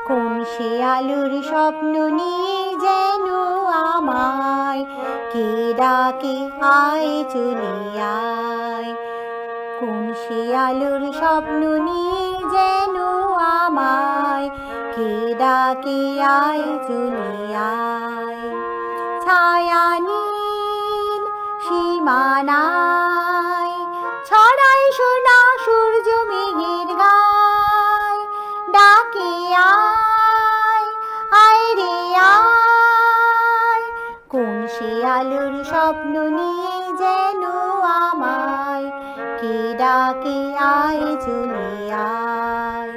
কোন সে আলোর স্বপ্ন নিয়ে যেন আমায় কে ডাকে আয় চলে আয়। কোন সে আলোর স্বপ্ন নিয়ে যেন আমায় কে ডাকে আয় চলে আয়। ছায়া নীল সীমানায় ছড়াই সোনা সূর্য মেঘের গায়। ডাকে আয় আয় রে আয়। কোন সে আলোর স্বপ্ন নিয়ে যেন আমায় কে ডাকে আয় চলে আয়।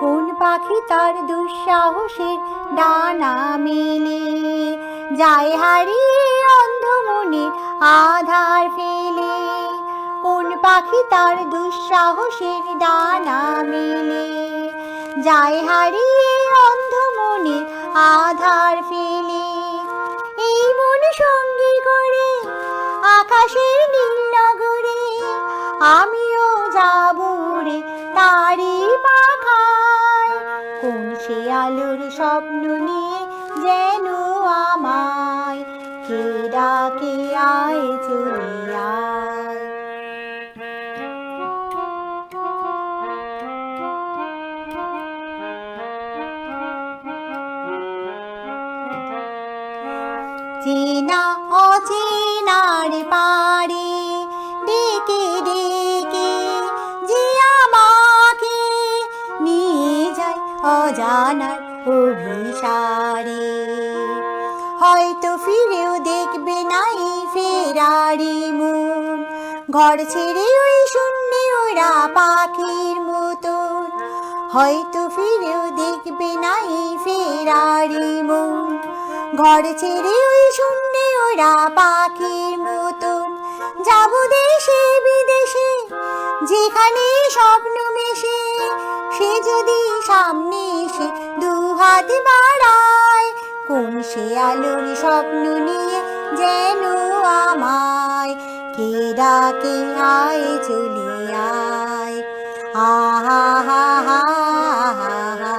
কোন পাখি তার দুঃসাহসের ডানা মেলে যায় হারিয়ে অন্ধ মনের আধার ফেলে। কোন পাখি তার দুঃসাহসের ডানা মেলে যায় হারিয়ে অন্ধ মনের আধার ফেলে। এই মন সঙ্গী করে আকাশের নীল নগরে আমিও যাব রে তারি পাখায়। কোন সে আলোর স্বপ্ন নিয়ে যেন আমায় কে ডাকে আয় চলে আয়। চেনা অচেনার পারে ডেকে ডেকে যে আমাকে নিয়ে যায় অজানার অভিসারে। হয়তো ফিরেও দেখবে না এই ফেরারি মন, ঘর ছেড়ে ওই শূন্যে ওরা পাখির মতন। হয়তো ফিরেও দেখবে না এই ফেরারি মন, ঘর ছেড়ে ওই শূন্যে ওরা পাখির মতন। যাব দেশে বিদেশে যেখানে স্বপ্ন মেশে, সে যদি সামনে এসে দুহাত বাড়ায়। কোন সে আলোর স্বপ্ন নিয়ে যেন আমায় কে ডাকে আয় চলে আয়। আহা হা হা হা হা।